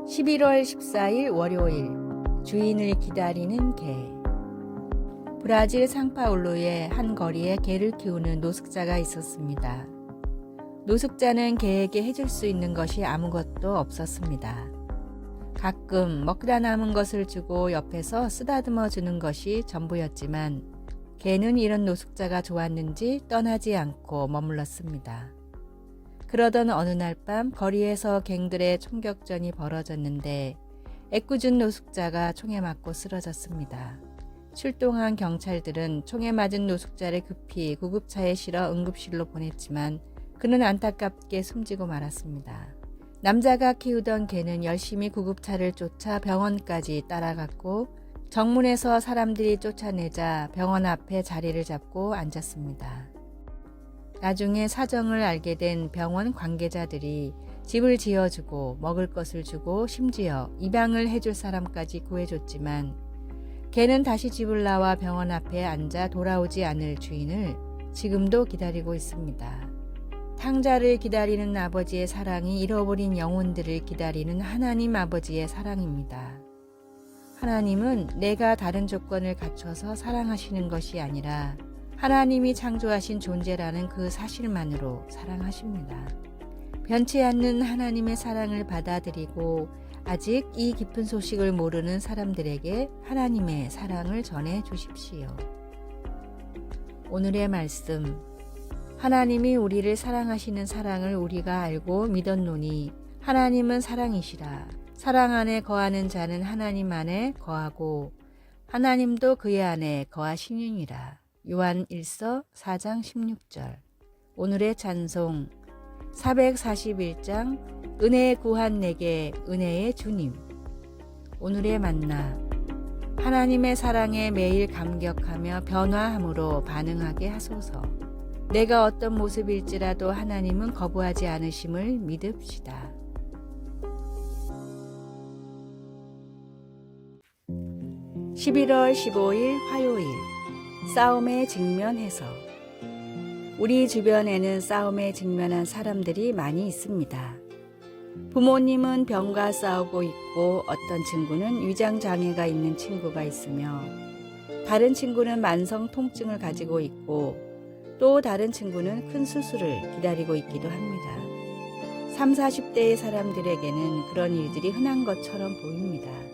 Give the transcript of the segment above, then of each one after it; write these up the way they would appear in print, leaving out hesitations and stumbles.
11월 14일 월요일, 주인을 기다리는 개. 브라질 상파울루의 한 거리에 개를 키우는 노숙자가 있었습니다. 노숙자는 개에게 해줄 수 있는 것이 아무것도 없었습니다. 가끔 먹다 남은 것을 주고 옆에서 쓰다듬어 주는 것이 전부였지만 개는 이런 노숙자가 좋았는지 떠나지 않고 머물렀습니다. 그러던 어느 날 밤 거리에서 갱들의 총격전이 벌어졌는데 애꿎은 노숙자가 총에 맞고 쓰러졌습니다. 출동한 경찰들은 총에 맞은 노숙자를 급히 구급차에 실어 응급실로 보냈지만 그는 안타깝게 숨지고 말았습니다. 남자가 키우던 개는 열심히 구급차를 쫓아 병원까지 따라갔고 정문에서 사람들이 쫓아내자 병원 앞에 자리를 잡고 앉았습니다. 나중에 사정을 알게 된 병원 관계자들이 집을 지어주고 먹을 것을 주고 심지어 입양을 해줄 사람까지 구해줬지만 개는 다시 집을 나와 병원 앞에 앉아 돌아오지 않을 주인을 지금도 기다리고 있습니다. 탕자를 기다리는 아버지의 사랑이 잃어버린 영혼들을 기다리는 하나님 아버지의 사랑입니다. 하나님은 내가 다른 조건을 갖춰서 사랑하시는 것이 아니라 하나님이 창조하신 존재라는 그 사실만으로 사랑하십니다. 변치 않는 하나님의 사랑을 받아들이고 아직 이 깊은 소식을 모르는 사람들에게 하나님의 사랑을 전해 주십시오. 오늘의 말씀. 하나님이 우리를 사랑하시는 사랑을 우리가 알고 믿었노니 하나님은 사랑이시라. 사랑 안에 거하는 자는 하나님 안에 거하고 하나님도 그의 안에 거하시느니라. 요한 1서 4장 16절. 오늘의 찬송 441장 은혜에 구한 내게 은혜의 주님. 오늘의 만나 하나님의 사랑에 매일 감격하며 변화함으로 반응하게 하소서. 내가 어떤 모습일지라도 하나님은 거부하지 않으심을 믿읍시다. 11월 15일 화요일 싸움에 직면해서 우리 주변에는 싸움에 직면한 사람들이 많이 있습니다. 부모님은 병과 싸우고 있고 어떤 친구는 위장장애가 있는 친구가 있으며 다른 친구는 만성 통증을 가지고 있고 또 다른 친구는 큰 수술을 기다리고 있기도 합니다. 30, 40대의 사람들에게는 그런 일들이 흔한 것처럼 보입니다.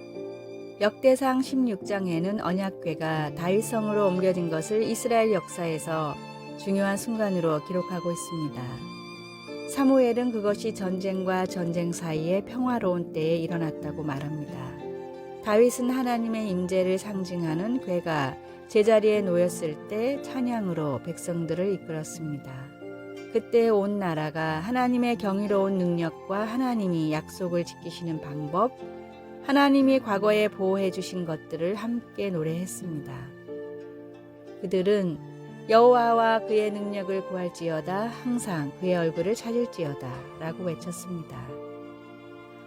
역대상 16장에는 언약궤가 다윗성으로 옮겨진 것을 이스라엘 역사에서 중요한 순간으로 기록하고 있습니다. 사무엘은 그것이 전쟁과 전쟁 사이에 평화로운 때에 일어났다고 말합니다. 다윗은 하나님의 임재를 상징하는 궤가 제자리에 놓였을 때 찬양으로 백성들을 이끌었습니다. 그때 온 나라가 하나님의 경이로운 능력과 하나님이 약속을 지키시는 방법, 하나님이 과거에 보호해 주신 것들을 함께 노래했습니다. 그들은 여호와와 그의 능력을 구할지어다 항상 그의 얼굴을 찾을지어다 라고 외쳤습니다.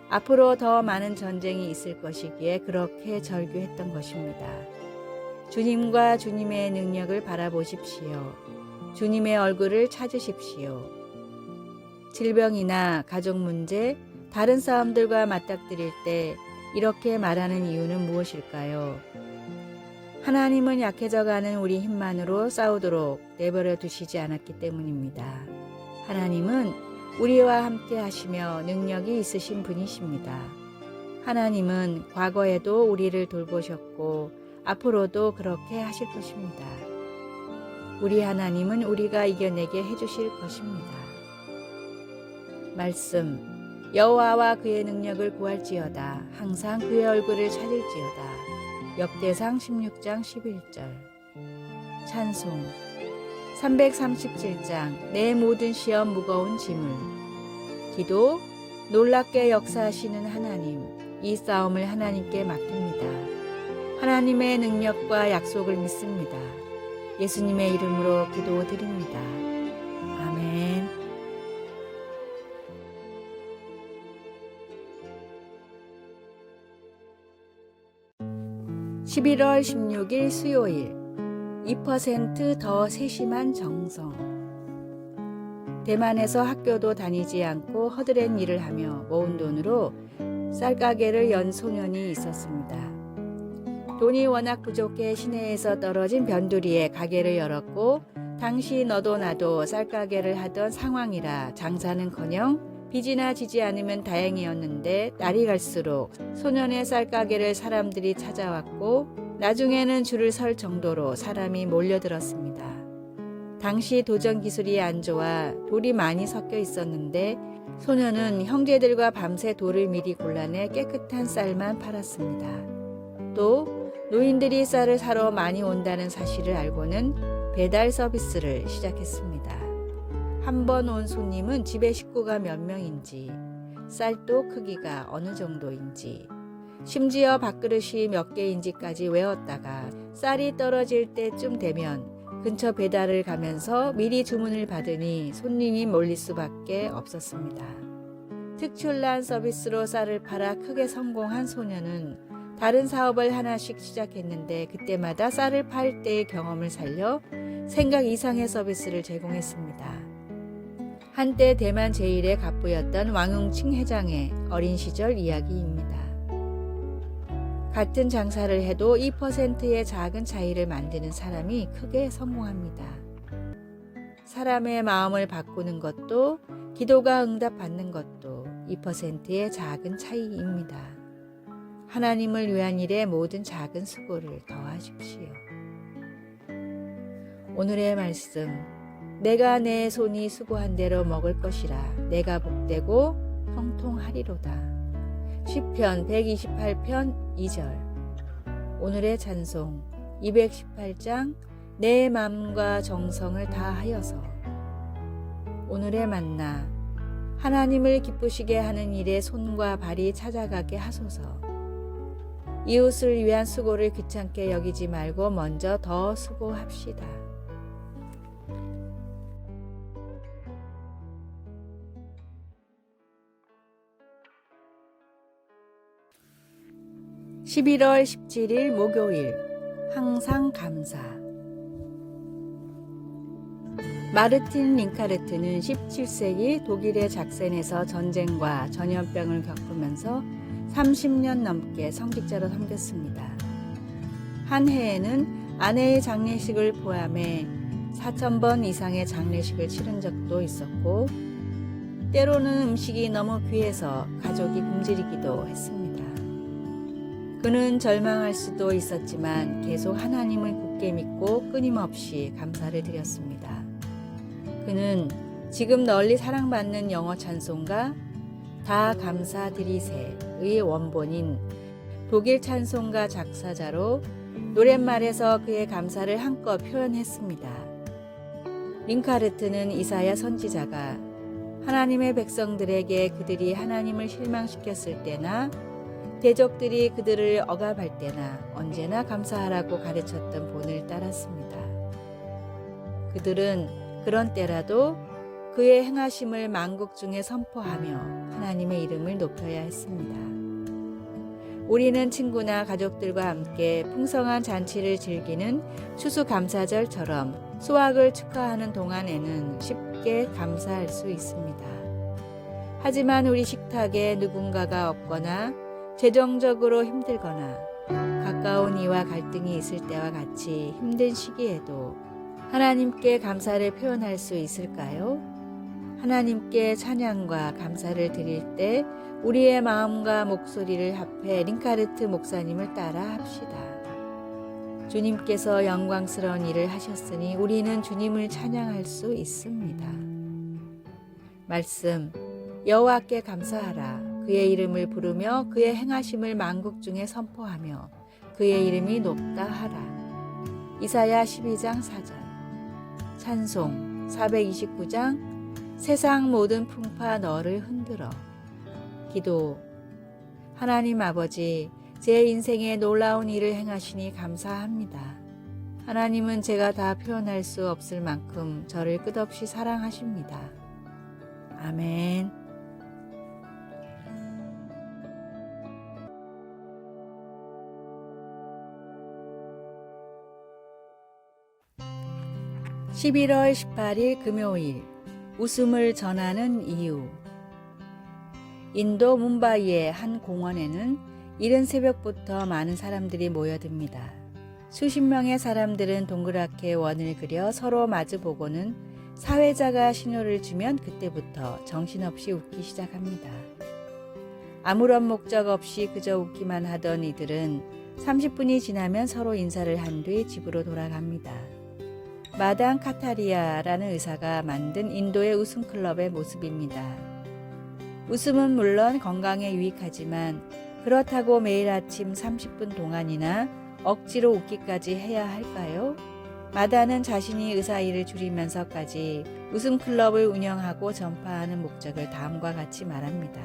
앞으로 더 많은 전쟁이 있을 것이기에 그렇게 절규했던 것입니다. 주님과 주님의 능력을 바라보십시오. 주님의 얼굴을 찾으십시오. 질병이나 가족 문제, 다른 싸움들과 맞닥뜨릴 때 이렇게 말하는 이유는 무엇일까요? 하나님은 약해져가는 우리 힘만으로 싸우도록 내버려 두시지 않았기 때문입니다. 하나님은 우리와 함께 하시며 능력이 있으신 분이십니다. 하나님은 과거에도 우리를 돌보셨고 앞으로도 그렇게 하실 것입니다. 우리 하나님은 우리가 이겨내게 해주실 것입니다. 말씀 여호와와 그의 능력을 구할지어다 항상 그의 얼굴을 찾을지어다. 역대상 16장 11절. 찬송 337장 내 모든 시험 무거운 짐을. 기도 놀랍게 역사하시는 하나님, 이 싸움을 하나님께 맡깁니다. 하나님의 능력과 약속을 믿습니다. 예수님의 이름으로 기도드립니다. 아멘. 11월 16일 수요일 2% 더 세심한 정성. 대만에서 학교도 다니지 않고 허드렛 일을 하며 모은 돈으로 쌀가게를 연 소년이 있었습니다. 돈이 워낙 부족해 시내에서 떨어진 변두리에 가게를 열었고 당시 너도 나도 쌀가게를 하던 상황이라 장사는커녕 빚이나 지지 않으면 다행이었는데 날이 갈수록 소년의 쌀가게를 사람들이 찾아왔고 나중에는 줄을 설 정도로 사람이 몰려들었습니다. 당시 도전 기술이 안 좋아 돌이 많이 섞여 있었는데 소년은 형제들과 밤새 돌을 미리 골라내 깨끗한 쌀만 팔았습니다. 또 노인들이 쌀을 사러 많이 온다는 사실을 알고는 배달 서비스를 시작했습니다. 한 번 온 손님은 집에 식구가 몇 명인지, 쌀도 크기가 어느 정도인지, 심지어 밥그릇이 몇 개인지까지 외웠다가 쌀이 떨어질 때쯤 되면 근처 배달을 가면서 미리 주문을 받으니 손님이 몰릴 수밖에 없었습니다. 특출난 서비스로 쌀을 팔아 크게 성공한 소년은 다른 사업을 하나씩 시작했는데 그때마다 쌀을 팔 때의 경험을 살려 생각 이상의 서비스를 제공했습니다. 한때 대만 제1의 갑부였던 왕응칭 회장의 어린 시절 이야기입니다. 같은 장사를 해도 2%의 작은 차이를 만드는 사람이 크게 성공합니다. 사람의 마음을 바꾸는 것도 기도가 응답받는 것도 2%의 작은 차이입니다. 하나님을 위한 일에 모든 작은 수고를 더하십시오. 오늘의 말씀, 내가 내 손이 수고한 대로 먹을 것이라 내가 복되고 형통하리로다. 시편 128편 2절. 오늘의 찬송 218장 내 마음과 정성을 다하여서. 오늘의 만나, 하나님을 기쁘시게 하는 일에 손과 발이 찾아가게 하소서. 이웃을 위한 수고를 귀찮게 여기지 말고 먼저 더 수고합시다. (11월 17일) 목요일. 항상 감사. 마르틴 링카르트는 17세기 독일의 작센에서 전쟁과 전염병을 겪으면서 30년 넘게 성직자로 섬겼습니다. 한 해에는 아내의 장례식을 포함해 4,000번 이상의 장례식을 치른 적도 있었고 때로는 음식이 너무 귀해서 가족이 굶주리기도 했습니다. 그는 절망할 수도 있었지만 계속 하나님을 굳게 믿고 끊임없이 감사를 드렸습니다. 그는 지금 널리 사랑받는 영어 찬송가 다 감사드리세의 원본인 독일 찬송가 작사자로 노랫말에서 그의 감사를 한껏 표현했습니다. 링카르트는 이사야 선지자가 하나님의 백성들에게 그들이 하나님을 실망시켰을 때나 대적들이 그들을 억압할 때나 언제나 감사하라고 가르쳤던 본을 따랐습니다. 그들은 그런 때라도 그의 행하심을 만국 중에 선포하며 하나님의 이름을 높여야 했습니다. 우리는 친구나 가족들과 함께 풍성한 잔치를 즐기는 추수감사절처럼 수확을 축하하는 동안에는 쉽게 감사할 수 있습니다. 하지만 우리 식탁에 누군가가 없거나 재정적으로 힘들거나 가까운 이와 갈등이 있을 때와 같이 힘든 시기에도 하나님께 감사를 표현할 수 있을까요? 하나님께 찬양과 감사를 드릴 때 우리의 마음과 목소리를 합해 링카르트 목사님을 따라 합시다. 주님께서 영광스러운 일을 하셨으니 우리는 주님을 찬양할 수 있습니다. 말씀, 여호와께 감사하라. 그의 이름을 부르며 그의 행하심을 만국 중에 선포하며 그의 이름이 높다 하라. 이사야 12장 4절. 찬송 429장 세상 모든 풍파 너를 흔들어. 기도. 하나님 아버지, 제 인생에 놀라운 일을 행하시니 감사합니다. 하나님은 제가 다 표현할 수 없을 만큼 저를 끝없이 사랑하십니다. 아멘. (11월 18일) 금요일. 웃음을 전하는 이유. 인도 뭄바이의 한 공원에는 이른 새벽부터 많은 사람들이 모여듭니다. 수십 명의 사람들은 동그랗게 원을 그려 서로 마주보고는 사회자가 신호를 주면 그때부터 정신없이 웃기 시작합니다. 아무런 목적 없이 그저 웃기만 하던 이들은 30분이 지나면 서로 인사를 한 뒤 집으로 돌아갑니다. 마당 카타리아라는 의사가 만든 인도의 웃음 클럽의 모습입니다. 웃음은 물론 건강에 유익하지만 그렇다고 매일 아침 30분 동안이나 억지로 웃기까지 해야 할까요? 마다는 자신이 의사 일을 줄이면서까지 웃음 클럽을 운영하고 전파하는 목적을 다음과 같이 말합니다.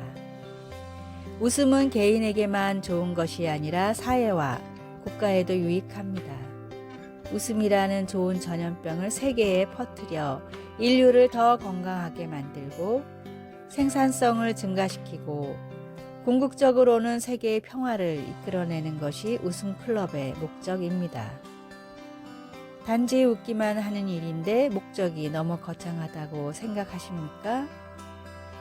웃음은 개인에게만 좋은 것이 아니라 사회와 국가에도 유익합니다. 웃음이라는 좋은 전염병을 세계에 퍼뜨려 인류를 더 건강하게 만들고 생산성을 증가시키고 궁극적으로는 세계의 평화를 이끌어내는 것이 웃음 클럽의 목적입니다. 단지 웃기만 하는 일인데 목적이 너무 거창하다고 생각하십니까?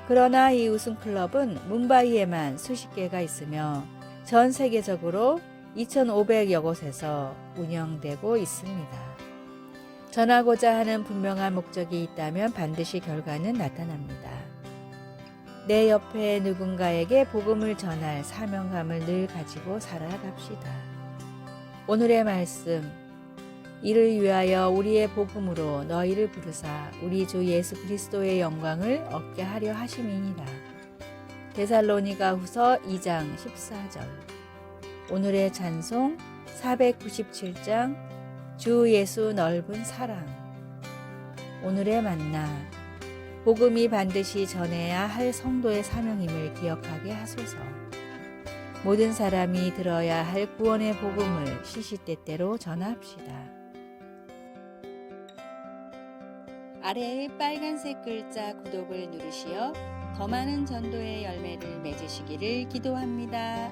그러나 이 웃음 클럽은 뭄바이에만 수십 개가 있으며 전 세계적으로 2,500여 곳에서 운영되고 있습니다. 전하고자 하는 분명한 목적이 있다면 반드시 결과는 나타납니다. 내 옆에 누군가에게 복음을 전할 사명감을 늘 가지고 살아갑시다. 오늘의 말씀, 이를 위하여 우리의 복음으로 너희를 부르사 우리 주 예수 그리스도의 영광을 얻게 하려 하심이니라. 데살로니가 후서 2장 14절. 오늘의 찬송 497장 주 예수 넓은 사랑. 오늘의 만나, 복음이 반드시 전해야 할 성도의 사명임을 기억하게 하소서. 모든 사람이 들어야 할 구원의 복음을 시시때때로 전합시다. 아래의 빨간색 글자 구독을 누르시어 더 많은 전도의 열매를 맺으시기를 기도합니다.